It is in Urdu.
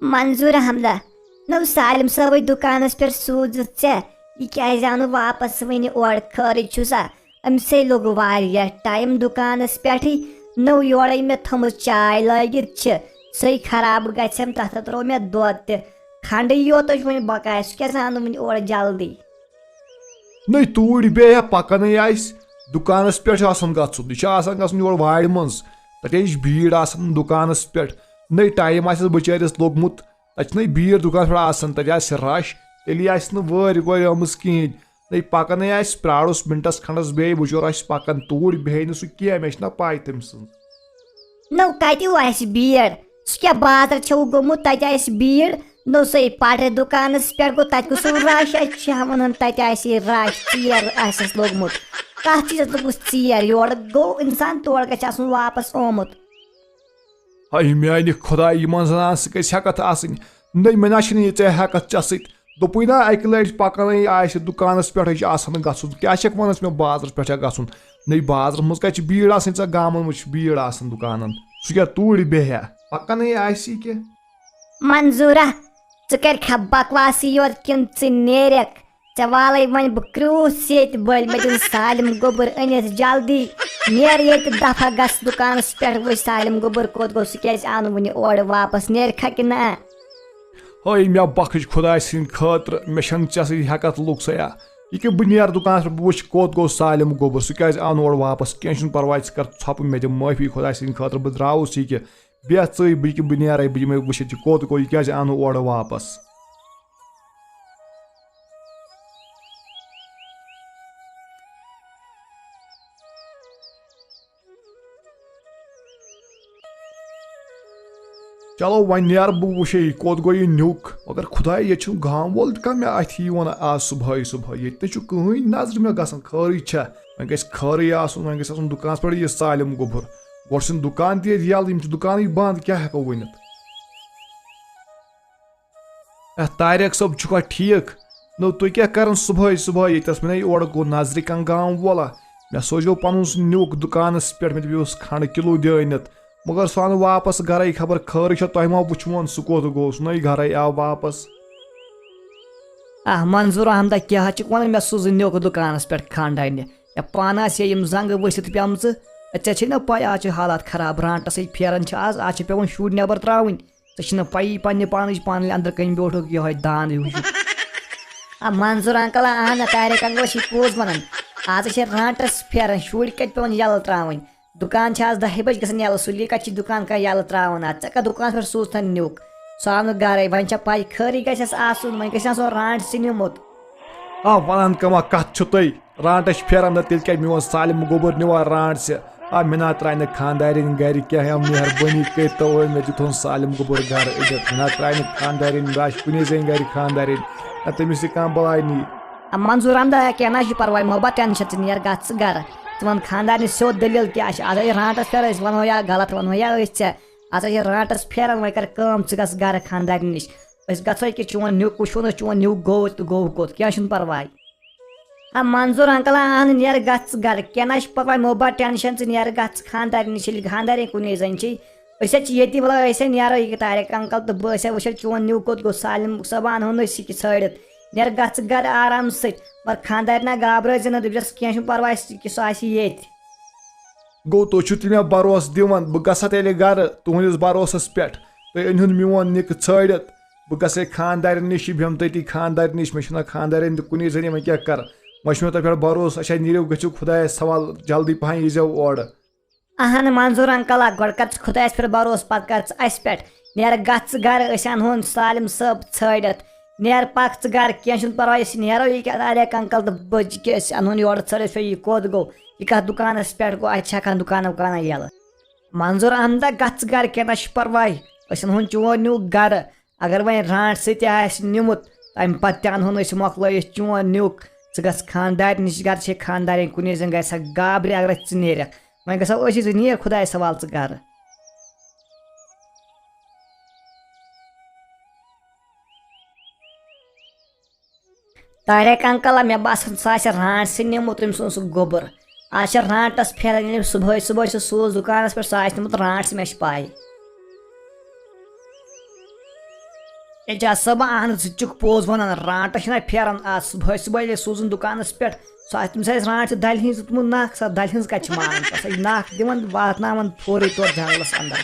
منظور حملہ نو سالم صٲبٕے دُکانس پٮ۪ٹھ سوٗزِتھ ژےٚ یہِ کیٛازِ آو نہٕ واپس وٕنہِ اورٕ خٲرٕے چھُسا أمسٕے لوٚگ واریاہ ٹایم دُکانس پٮ۪ٹھٕے نٔو یورَے مےٚ تھٲمٕژ چاے لٲگِتھ چھِ سۄے خراب گژھٮ۪م تتھ ترٛوو مےٚ دۄد تہِ کھنڈٕے یوتٕے چھُ وٕنہِ بقایا سُہ کیٛازِ آو نہٕ وٕنہِ اورٕ جلدی نٔے توٗرۍ بیٚیہِ پکَنٕے آسہِ دُکانس پٮ۪ٹھ چھُ آسان گژھُن یہِ چھُ آسان گژھُن یورٕ وارِ منٛز تَتہِ چھِ بھیٖڑ آسان دُکانس پٮ۪ٹھ نٔے ٹایم آسٮ۪س بِچٲرِس لوٚگمُت تَتہِ چھِ نٔے بھیٖڑ دُکانس پٮ۪ٹھ آسان تَتہِ آسہِ رش تیٚلی آسہِ نہٕ وٲرۍ وٲرۍ آمٕژ کِہیٖنۍ نٔے پکَنٕے آسہِ پرٛارُس مِنٹس کھنڈس بیٚیہِ بِچور آسہِ پکان توٗرۍ بیٚہہِ نہٕ سُہ کینٛہہ مےٚ چھِنہ پاے تٔمۍ سٕنٛز نو کتہِ آسہِ بھیٖڑ سُہ کیٛاہ بازر چھُو گوٚمُت تتہِ آسہِ بھیٖڑ نو سۄے پٹرِ دُکانس پٮ۪ٹھ گوٚو تتہِ گوٚژھ رش اَتہِ چھِ وَنان تتہِ آسہِ رش ژیر آسٮ۪س لوٚگمُت کتھ چیٖزس دوٚپُس ژیر یورٕ گوٚو اِنسان تورٕ گژھِ آسُن واپس آمُت ہاے میانہِ خۄداے یِمن زنان سُہ گژھِ ہٮ۪کتھ آسٕنۍ نٔے مےٚ نہ چھِنہٕ یہِ ژےٚ ہٮ۪کتھ ژےٚ سۭتۍ دوٚپُے نا اکہِ لٹہِ پکَنٕے آسہِ دُکانس پٮ۪ٹھٕے چھُ آسان گژھُن کیٛاہ چھکھ ونان مےٚ بازرس پٮ۪ٹھ چھا گژھُن نٔے بازرس منٛز کتہِ چھِ بھیٖڑ آسان ژےٚ گامن منٛز چھِ بھیٖڑ آسان دُکانن سُہ کیٛاہ توٗرۍ بیٚہہِ پکَنٕے آسہِ کہِ منظوٗرا ژٕ کَرکھا بکواسٕے یوت کِنہٕ ژٕ نیرکھ ژےٚ والَے وۄنۍ بہٕ کرٛوٗس ییٚتہِ بٔلۍ مےٚ دِن سالِم گوٚبُر أنِتھ جلدی نیر ییٚتہِ دفعہ گژھ دُکانس پٮ۪ٹھ وٕچھ سالِم گوٚبُر کوٚت گوٚو سُہ کیٛازِ آو نہٕ وٕنہِ اورٕ واپس نیرکھا کِنہٕ نہ ہاے مےٚ بخٕش خۄداے سٕنٛدِ خٲطرٕ مےٚ چھنہٕ ژےٚ سۭتۍ ہٮ۪کتھ لُک سیا یہِ کہِ بہٕ نیرٕ دُکانس پٮ۪ٹھ بہٕ وٕچھِ کوٚت گوٚو سالِم گوٚبُر سُہ کیٛازِ آو نہٕ اورٕ واپس کینٛہہ چھُنہٕ پرواے ژٕ کر ژھۄپہٕ مےٚ دِ معٲفی خۄداے سٕنٛدِ خٲطرٕ بہٕ درٛاوُس یہِ کہِ بیٚہہ ژٕے بہٕ نیرے بہٕ یِمے وٕچھِتھ یہِ کوٚت گوٚو یہِ کیٛازِ آو نہٕ اورٕ واپس چلو وۄنۍ نیرٕ بہٕ وٕچھے یہِ کوٚت گوٚو یہِ نیُک مگر خۄداے ییٚتہِ چھُنہٕ گام وول تہِ کانٛہہ مےٚ اَتھِ یی وَنان آز صُبحٲے ییٚتہِ تہِ چھُ کٕہٕنۍ نظرِ مےٚ گژھان خٲرٕے چھا وۄنۍ گژھِ خٲرٕے آسُن وۄنۍ گژھِ آسُن دُکانَس پٮ۪ٹھ یہِ سالِم گوٚبُر گۄڈٕ چھُنہٕ دُکان تہِ ییٚتہِ یَلہٕ یِم چھِ دُکانٕے بنٛد کیٛاہ ہٮ۪کو ؤنِتھ طاریق صٲب چھُکھا ٹھیٖک نو تُہۍ کیٛاہ کران صُبحٲے ییٚتٮ۪س مےٚ اورٕ گوٚو نظرِ کانٛہہ گام وولا مےٚ سوزیو پنُن سُہ نیُک دُکانس پٮ۪ٹھ مےٚ دپیوس کھنڈ کِلوٗ دِ أنِتھ مگر سُہ آو نہٕ واپس گرے خبر خٲرٕے چھا تۄہہِ ما وٕچھوُن سُہ کوٚت گوٚو سُہ نٔے گرے آو واپس منظوٗر احمدہ کیٛاہ چھُکھ وَنان مےٚ سوٗزٕے نیُک دُکانس پٮ۪ٹھ کھنڈ انہِ یا پانہٕ آسہِ ہے یِم زنٛگہٕ ؤسِتھ پیمژٕ ژےٚ چھے نا پاے آز چھِ حالات خراب رانٹسٕے پھیران چھِ آز چھِ پیٚوان شُرۍ نٮ۪بر ترٛاوٕنۍ ژےٚ چھِنہٕ پایی پننہِ پانٕچ پانہٕ انٛدر کَنۍ بیوٗٹھُکھ یِہوے داند ہیوٗ منظوٗر انکل اہن طاریق انکل چھِ پوٚز وَنان آز چھِ رانٹس پھیران شُرۍ کَتہِ پیٚوان یَلہٕ ترٛاوٕنۍ دُکان چھِ آز 10 بجہِ گژھان یَلہٕ سُلی کَتہِ چھِ دُکان کانٛہہ یَلہٕ ترٛاوان اَتھ ژےٚ کَتھ دُکانَس پٮ۪ٹھ سوٗزتھن نیُک سُہ آو نہٕ گرے وۄنۍ چھےٚ پاے خٲرٕے گژھٮ۪س آسُن وۄنۍ گژھِ آسُن رانٹسٕے نِمُت وَنان کَما کَتھ چھُ تُہۍ رانٹس چھِ پھیران نہ تیٚلہِ کیٛاہ میون سالِم گوٚبُر نِوان رانٹسہِ مےٚ نا ترٛایہِ نہٕ خانٛدارِنۍ گرِ کیٛاہ مہربٲنی کٔرتو مےٚ دِتُن سالِم گوٚبُر گرٕ أنِتھ مےٚ نا ترٛایہِ نہٕ خانٛدارِنۍ بہٕ آسہِ کُنی زٔنۍ گرِ خانٛدارِنۍ نہ تٔمِس تہِ کانٛہہ بلاے نی منظوٗر احمدہ کیٚنٛہہ نہ چھُ پرواے مہ بہ ٹٮ۪نشن ژٕ نیر گژھ ژٕ گرٕ ژٕ وَن خانٛدارنہِ سیوٚد دٔلیٖل کیٛاہ چھِ اَدٕ رانٹس پھیران أسۍ وَنو یا غلط وَنو یا أسۍ ژےٚ اَژٕ چھِ رانٹس پھیران وۄنۍ کر کٲم ژٕ گژھ گرٕ خانٛدارنہِ نِش أسۍ گژھو کہِ چون نیُک وٕچھو نہٕ چون نیُک گوٚو تہٕ گوٚو کوٚت کیٚنٛہہ چھُنہٕ پرواے منظوٗر انکل اہن نیر گژھ ژٕ گرٕ کیٚنٛہہ نہ چھُ پرواے مہ بہ ٹٮ۪نشن ژٕ نیر گژھ ژٕ خانٛدارنہِ نِش ییٚلہِ خانٛدارنۍ کُنی زٔنۍ چھِ أسۍ چھِ ییٚتی وَلہٕ أسۍ نیرو یہِ طاریق انکل تہٕ بہٕ أسۍ وٕچھو چون نیُک کوٚت گوٚو سالِم صٲب اَنہون أسۍ یہِ ژھٲڑِتھ نیر گژھ ژٕ گرٕ آرام سۭتۍ مگر خانٛدارِ نہ گابرٲیزِ نہٕ دٔپزٮ۪س کیٚنٛہہ چھُنہٕ پرواے کہِ سُہ آسہِ ییٚتہِ گوٚو تُہۍ چھِو تیٚلہِ مےٚ بروسہٕ دِوان بہٕ گژھٕ ہا تیٚلہِ گرٕ تُہنٛدِس بروسس پٮ۪ٹھ تُہۍ أنۍہُن میون نِکہٕ ژھٲڑِتھ بہٕ گژھٕ ہے خانٛدارٮ۪ن نِش بیٚہمہٕ تٔتی خانٛدارِ نِش مےٚ چھِنہ خانٛدارٮ۪ن تہِ کُنی زٔنی وۄنۍ کیٛاہ کرٕ وۄنۍ چھُ مےٚ تۄہہِ پٮ۪ٹھ بروسہٕ اچھا نیٖرِو گٔژھِو خۄدایس حوالہٕ جلدی پہن ییٖزیو اورٕ اہن منظوٗر انکل گۄڈٕ کر ژٕ خۄدایس پٮ۪ٹھ بروسہٕ پتہٕ کر ژٕ اَسہِ پٮ۪ٹھ نیر گژھ ژٕ گرٕ أسۍ انہون سالِم صٲب ژھٲڑِتھ نیر پکھ ژٕ گرٕ کیٚنٛہہ چھُنہٕ پرواے أسۍ نیرو یہِ کیٛاہ طاریق انکل تہٕ بہٕ کہِ أسۍ انہون یورٕ ژھٲڑِتھ یہِ کوٚت گوٚو یہِ کتھ دُکانس پٮ۪ٹھ گوٚو اَتہِ چھِ ہٮ۪کان دُکانا وُکانا یَلہٕ منظوٗر احمدہ گژھ ژٕ گرٕ کیٚنٛہہ نہ چھُ پرواے أسۍ انہون چون نیُک گرٕ اگر وۄنۍ رانٹسٕے تہِ آسہِ نِمُت تمہِ پتہٕ تہِ انہون أسۍ مۄکلٲیِتھ چون نیُک ژٕ گژھ خانٛدارِ نِش گرٕ چھے خانٛدارٮ۪ن کُنی زٔنۍ گژھکھ گابرِ اگر ژٕ نیرکھ وۄنۍ گژھو أسی ژٕ نیر خۄدایس حوالہٕ ژٕ گرٕ طاریق انکل مےٚ باسان سُہ آسہِ رانٹسٕے نِمُت تٔمۍ سُنٛد سُہ گوٚبُر آز چھِ رانٹس پھیران ییٚلہِ صُبحٲے سُہ سوٗز دُکانس پٮ۪ٹھ سُہ آسہِ نِمُت رانٹسٕے مےٚ چھِ پاے اعجاز صٲبہ اہن ژٕ چھُکھ پوٚز وَنان رانٹس چھِنہ پھیران آ صُبحٲے صُبحٲے سوٗزُن دُکانَس پٮ۪ٹھ سُہ آسہِ تٔمِس آسہِ رانٛٹھ دَلہِ ہِنٛز دیُتمُت نکھ سۄ دَلہِ ہِنٛز کَتہِ چھِ مانان سۄ چھِ نکھ دِوان واتناوان فورٕے تور جنٛگلَس اَندر